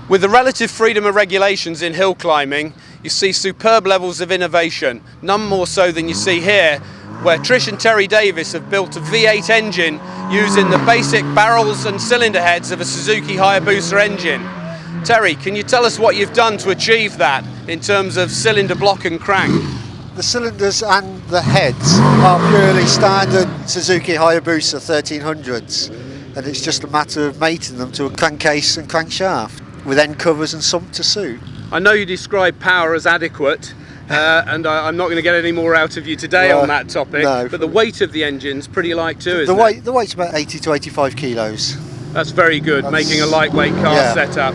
With the relative freedom of regulations in hill climbing, you see superb levels of innovation, none more so than you see here, where Trish and Terry Davis have built a V8 engine using the basic barrels and cylinder heads of a Suzuki Hayabusa engine. Terry, can you tell us what you've done to achieve that in terms of cylinder block and crank? The cylinders and the heads are purely standard Suzuki Hayabusa 1300s, and it's just a matter of mating them to a crankcase and crankshaft with end covers and sump to suit. I know you describe power as adequate, and I'm not going to get any more out of you today on that topic, no. But the weight of the engine's pretty light too, isn't it? The weight's about 80 to 85 kilos. That's very good, making a lightweight car setup.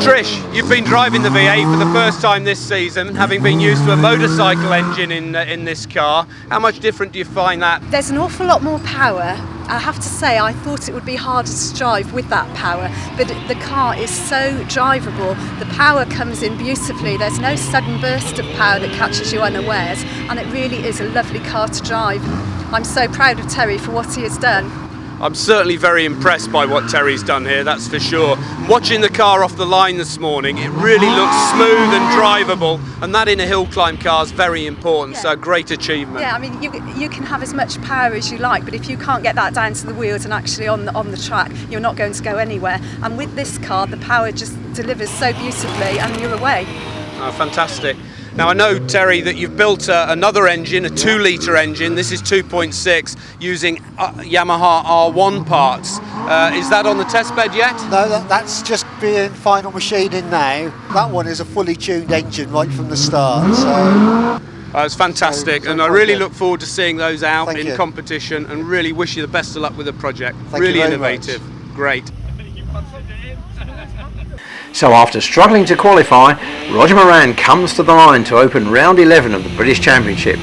Trish, you've been driving the V8 for the first time this season, having been used to a motorcycle engine in this car. How much different do you find that? There's an awful lot more power. I have to say, I thought it would be harder to drive with that power, but the car is so drivable. The power comes in beautifully. There's no sudden burst of power that catches you unawares, and it really is a lovely car to drive. I'm so proud of Terry for what he has done. I'm certainly very impressed by what Terry's done here, that's for sure. Watching the car off the line this morning, it really looks smooth and drivable, and that in a hill climb car is very important, so great achievement. Yeah, I mean, you can have as much power as you like, but if you can't get that down to the wheels and actually on the track, you're not going to go anywhere. And with this car, the power just delivers so beautifully, and you're away. Oh, fantastic. Now I know, Terry, that you've built another engine, a 2-litre engine. This is 2.6, using Yamaha R1 parts. Is that on the test bed yet? No, that's just being final machining now. That one is a fully tuned engine right from the start. So it's fantastic, and I really look forward to seeing those out in competition, and really wish you the best of luck with the project. Really innovative. Great. So after struggling to qualify, Roger Moran comes to the line to open round 11 of the British Championship.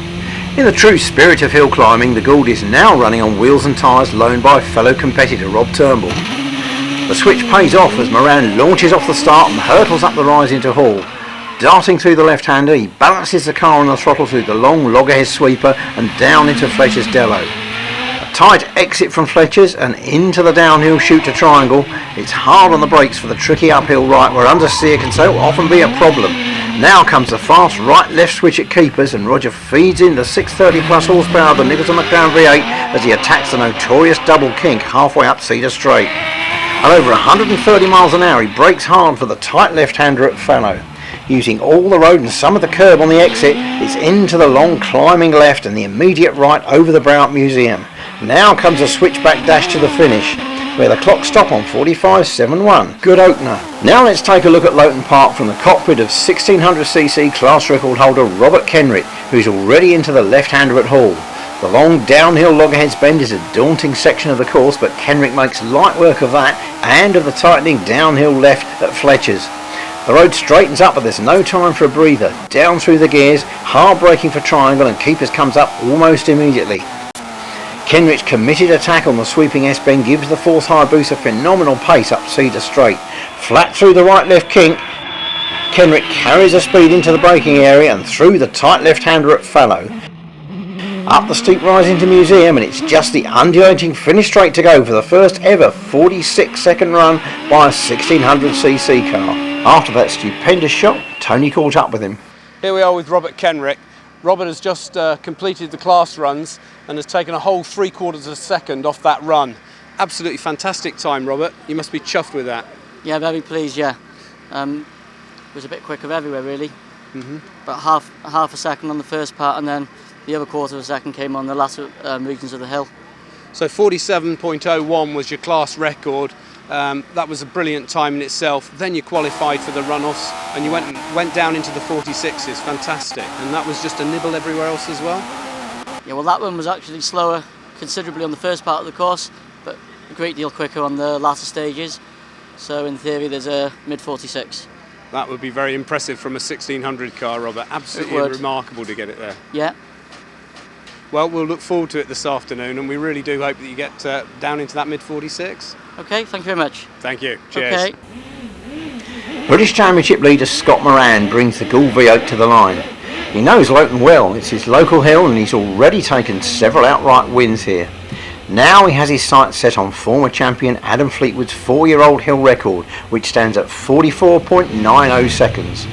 In the true spirit of hill climbing, the Gould is now running on wheels and tyres loaned by fellow competitor Rob Turnbull. The switch pays off as Moran launches off the start and hurtles up the rise into Hall. Darting through the left-hander, he balances the car on the throttle through the long loggerhead sweeper and down into Fletcher's Dello. Tight exit from Fletcher's and into the downhill chute to Triangle. It's hard on the brakes for the tricky uphill right where understeer can so often be a problem. Now comes the fast right-left switch at Keepers, and Roger feeds in the 630 plus horsepower of the Nicholson McLaren V8 as he attacks the notorious double kink halfway up Cedar Straight. At over 130 miles an hour, he brakes hard for the tight left-hander at Fallow. Using all the road and some of the curb on the exit, it's into the long climbing left and the immediate right over the brow at Museum. Now comes a switchback dash to the finish, where the clocks stop on 45.71. Good opener. Now let's take a look at Loton Park from the cockpit of 1600cc class record holder Robert Kenrick, who's already into the left-hander at Hall. The long downhill loggerheads bend is a daunting section of the course, but Kenrick makes light work of that and of the tightening downhill left at Fletcher's. The road straightens up, but there's no time for a breather. Down through the gears, hard braking for Triangle, and Keepers comes up almost immediately. Kenrick's committed attack on the sweeping S-bend gives the fourth Hayabusa phenomenal pace up Cedar Straight. Flat through the right-left kink, Kenrick carries a speed into the braking area and through the tight left-hander at Fallow. Up the steep rise into Museum, and it's just the undulating finish straight to go for the first ever 46-second run by a 1600cc car. After that stupendous shot, Tony caught up with him. Here we are with Robert Kenrick. Robert has just completed the class runs and has taken a whole 3/4 of a second off that run. Absolutely fantastic time, Robert. You must be chuffed with that. Yeah, very pleased, yeah. It was a bit quicker everywhere, really. About half a second on the first part, and then the other 1/4 of a second came on the latter regions of the hill. So 47.01 was your class record. That was a brilliant time in itself. Then you qualified for the runoffs and you went down into the 46s. Fantastic. And that was just a nibble everywhere else as well? Yeah, well, that one was actually slower considerably on the first part of the course, but a great deal quicker on the latter stages. So in theory there's a mid-46. That would be very impressive from a 1600 car, Robert. Absolutely remarkable to get it there. Yeah. Well, we'll look forward to it this afternoon, and we really do hope that you get down into that mid-46. Okay, thank you very much. Thank you. Cheers. Okay. British Championship leader Scott Moran brings the Gould V8 to the line. He knows Loton well. It's his local hill and he's already taken several outright wins here. Now he has his sights set on former champion Adam Fleetwood's 4-year-old hill record, which stands at 44.90 seconds.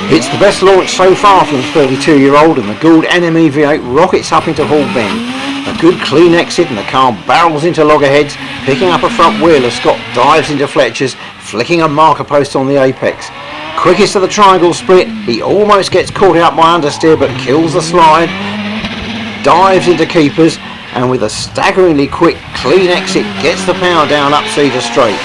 It's the best launch so far from the 32-year-old, and the Gould NME V8 rockets up into Hall Bend. A good clean exit and the car barrels into loggerheads, picking up a front wheel as Scott dives into Fletcher's, flicking a marker post on the apex. Quickest of the triangle split, he almost gets caught out by understeer but kills the slide, dives into keepers, and with a staggeringly quick clean exit gets the power down up Cedar Straight.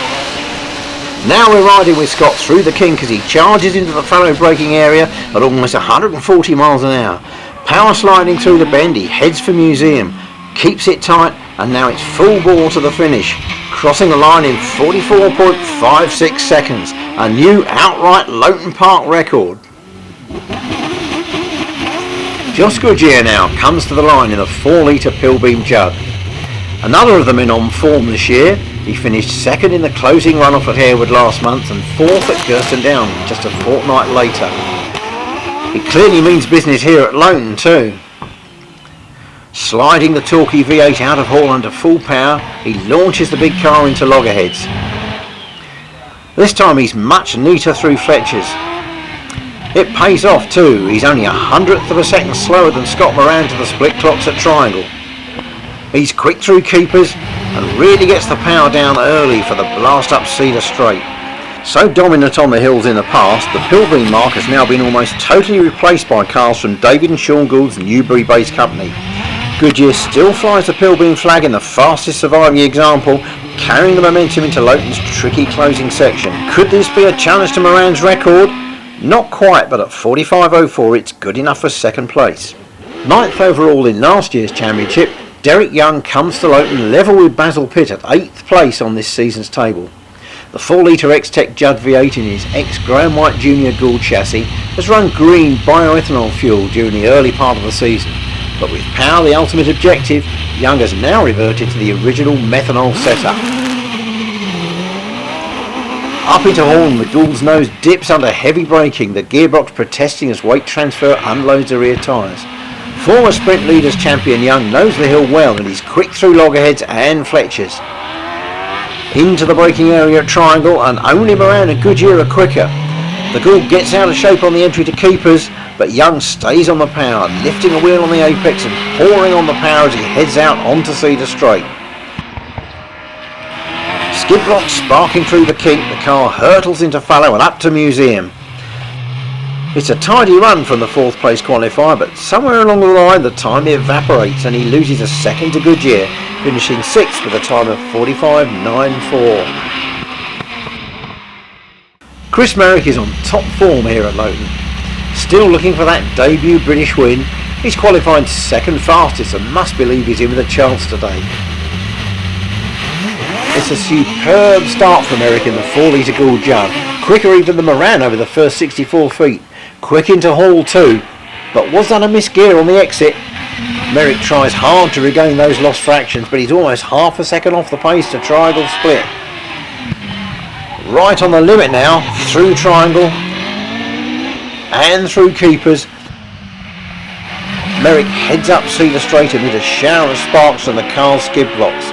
Now we're riding with Scott through the kink as he charges into the fallow braking area at almost 140 miles an hour. Power sliding through the bend, he heads for Museum, keeps it tight, and now it's full bore to the finish, crossing the line in 44.56 seconds, a new outright Loton Park record. Josh Goodyear now comes to the line in a 4-litre Pilbeam Judd. Another of the men on form this year. He finished second in the closing runoff at Harewood last month and fourth at Gersten Down just a fortnight later. It clearly means business here at Loton too. Sliding the Torquay V8 out of Hall under full power, he launches the big car into loggerheads. This time he's much neater through Fletcher's. It pays off too. He's only 100th of a second slower than Scott Moran to the split clocks at Triangle. He's quick through keepers and really gets the power down early for the blast up Cedar Straight. So dominant on the hills in the past, the Pilbeam mark has now been almost totally replaced by cars from David and Sean Gould's Newbury-based company. Goodyear still flies the Pilbeam flag in the fastest surviving example, carrying the momentum into Loton's tricky closing section. Could this be a challenge to Moran's record? Not quite, but at 45.04 it's good enough for second place. 9th overall in last year's championship, Derek Young comes to Loton level with Basil Pitt at 8th place on this season's table. The 4-litre X-Tech Judd V8 in his ex-Graham White Jr. Gould chassis has run green bioethanol fuel during the early part of the season, but with power the ultimate objective, Young has now reverted to the original methanol setup. Up into Horn, the Gould's nose dips under heavy braking, the gearbox protesting as weight transfer unloads the rear tyres. Former sprint leaders champion Young knows the hill well and he's quick through loggerheads and Fletchers. Into the braking area at Triangle, and only Moran and Goodyear are quicker. The Gould gets out of shape on the entry to keepers, but Young stays on the power, lifting a wheel on the apex and pouring on the power as he heads out onto Cedar Straight. Skid blocks sparking through the kink, the car hurtles into fallow and up to Museum. It's a tidy run from the 4th place qualifier, but somewhere along the line the time evaporates and he loses a second to Goodyear, finishing 6th with a time of 45.94. Chris Merck is on top form here at Loton. Still looking for that debut British win, he's qualified second fastest and must believe he's in with a chance today. It's a superb start from Merck in the 4-litre Gould Judd, quicker even than Moran over the first 64 feet. Quick into Hall too, but was that a misgear on the exit? Merck tries hard to regain those lost fractions, but he's almost half a second off the pace to Triangle split. Right on the limit now, through Triangle and through keepers. Merck heads up Cedar Straight amid a shower of sparks from the car's skid blocks.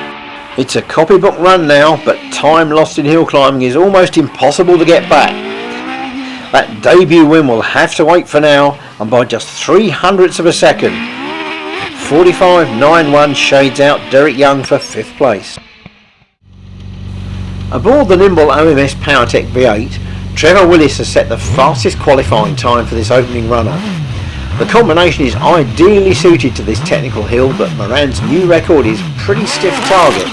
It's a copybook run now, but time lost in hill climbing is almost impossible to get back. That debut win will have to wait for now, and by just 0.03 of a second, 45.91 shades out Derek Young for 5th place. Aboard the nimble OMS PowerTech V8, Trevor Willis has set the fastest qualifying time for this opening runner. The combination is ideally suited to this technical hill, but Moran's new record is a pretty stiff target.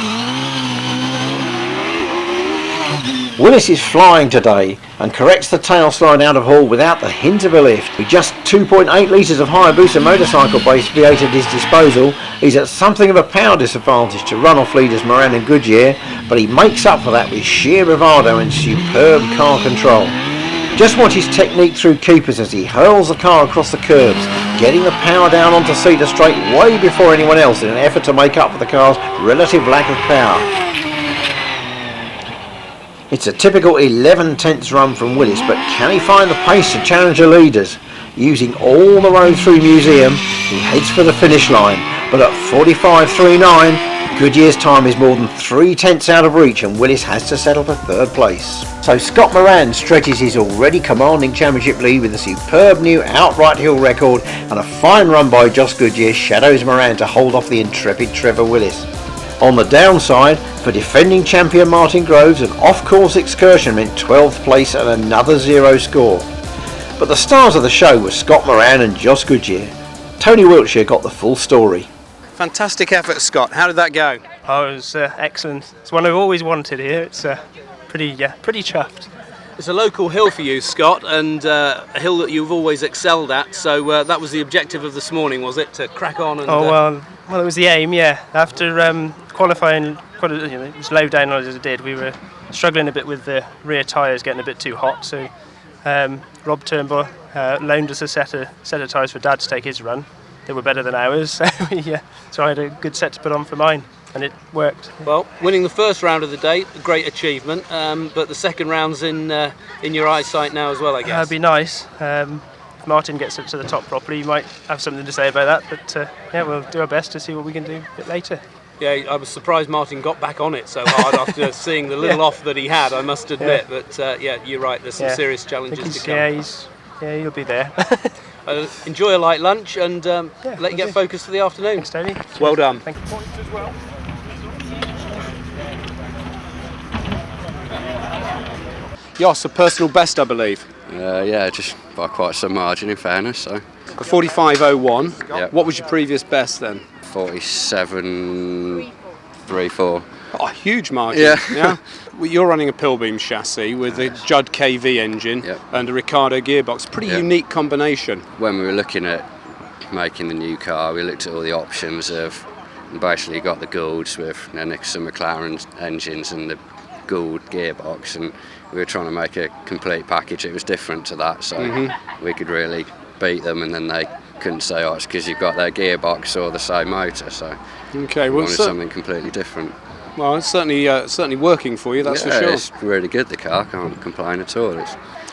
Willis is flying today and corrects the tail slide out of Hall without the hint of a lift. With just 2.8 litres of Hayabusa motorcycle-based V8 at his disposal, he's at something of a power disadvantage to run-off leaders Moran and Goodyear, but he makes up for that with sheer bravado and superb car control. Just watch his technique through keepers as he hurls the car across the curbs, getting the power down onto Cedar Straight way before anyone else in an effort to make up for the car's relative lack of power. It's a typical 11/10 run from Willis, but can he find the pace to challenge the leaders? Using all the road through Museum, he heads for the finish line, but at 45.39, Goodyear's time is more than 3/10 out of reach and Willis has to settle for third place. So Scott Moran stretches his already commanding championship lead with a superb new outright hill record, and a fine run by Joss Goodyear shadows Moran to hold off the intrepid Trevor Willis. On the downside, for defending champion Martin Groves, an off-course excursion meant 12th place and another 0 score. But the stars of the show were Scott Moran and Joss Goodyear. Tony Wiltshire got the full story. Fantastic effort, Scott. How did that go? Oh, it was excellent. It's one I've always wanted here. It's pretty chuffed. It's a local hill for you, Scott, and a hill that you've always excelled at. So that was the objective of this morning, was it? To crack on and... Well, it was the aim, yeah. After qualifying, it was low down as it did. We were struggling a bit with the rear tyres getting a bit too hot. So Rob Turnbull loaned us a set of tyres for Dad to take his run. They were better than ours, so I had a good set to put on for mine, and it worked. Well, winning the first round of the day, a great achievement, but the second round's in your eyesight now as well, I guess. That'd be nice. If Martin gets up to the top properly, he might have something to say about that, but we'll do our best to see what we can do a bit later. Yeah, I was surprised Martin got back on it so hard after seeing the little off that he had, I must admit, but you're right, there's some serious challenges to come. He'll be there. Enjoy a light lunch and let you get focused for the afternoon. Thanks, Tony. Well done. Thank you. Jos, a personal best, I believe. Yeah, just by quite some margin, in fairness. So. A 45.01. Yep. What was your previous best then? 47.34. Oh, a huge margin. Yeah. Well, you're running a Pilbeam chassis with a Judd KV engine and a Ricardo gearbox. Pretty unique combination. When we were looking at making the new car, we looked at all the options of basically got the Goulds with some McLaren engines and the Gould gearbox, and we were trying to make a complete package. It was different to that, so we could really beat them, and then they couldn't say, oh, it's because you've got their gearbox or the same motor, so we wanted something completely different. Well, it's certainly working for you, that's for sure. It's really good, the car, can't complain at all. Well,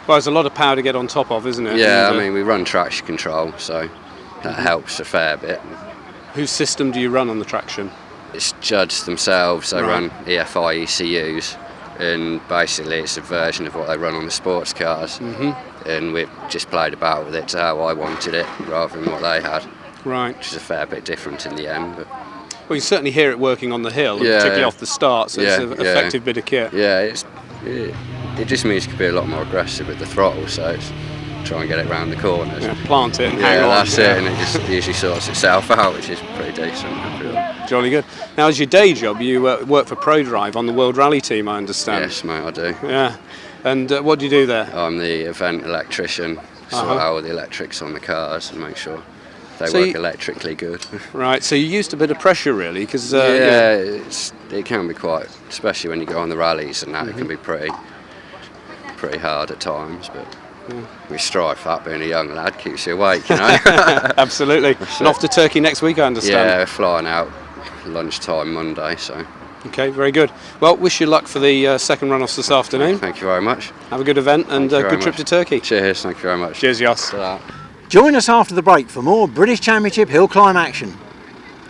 there's a lot of power to get on top of, isn't it? Yeah, I mean, we run traction control, so that helps a fair bit. Whose system do you run on the traction? It's Judds themselves, they run EFI ECUs, and basically it's a version of what they run on the sports cars, and we've just played about with it to how I wanted it, rather than what they had. Right. Which is a fair bit different in the end. But well, you certainly hear it working on the hill, particularly off the start, so it's an effective bit of kit. Yeah, it just means you can be a lot more aggressive with the throttle, so it's try and get it round the corners. Yeah, plant it and hang on. That's it, and it just usually sorts itself out, which is pretty decent. Jolly good. Now, as your day job, you work for ProDrive on the World Rally team, I understand. Yes, mate, I do. Yeah. And what do you do there? I'm the event electrician, sort out all the electrics on the cars and make sure they work electrically good. Right, so you used a bit of pressure really, because it can be quite, especially when you go on the rallies and that, it can be pretty hard at times, but we strive for that. Being a young lad keeps you awake, you know. Absolutely. And off to Turkey next week, I understand. Yeah, we're flying out lunchtime Monday, so. Okay, very good. Well, wish you luck for the second run-offs this afternoon. Thank you very much. Have a good event and good trip to Turkey. Cheers, thank you very much. Cheers, Jos. Join us after the break for more British Championship hill climb action.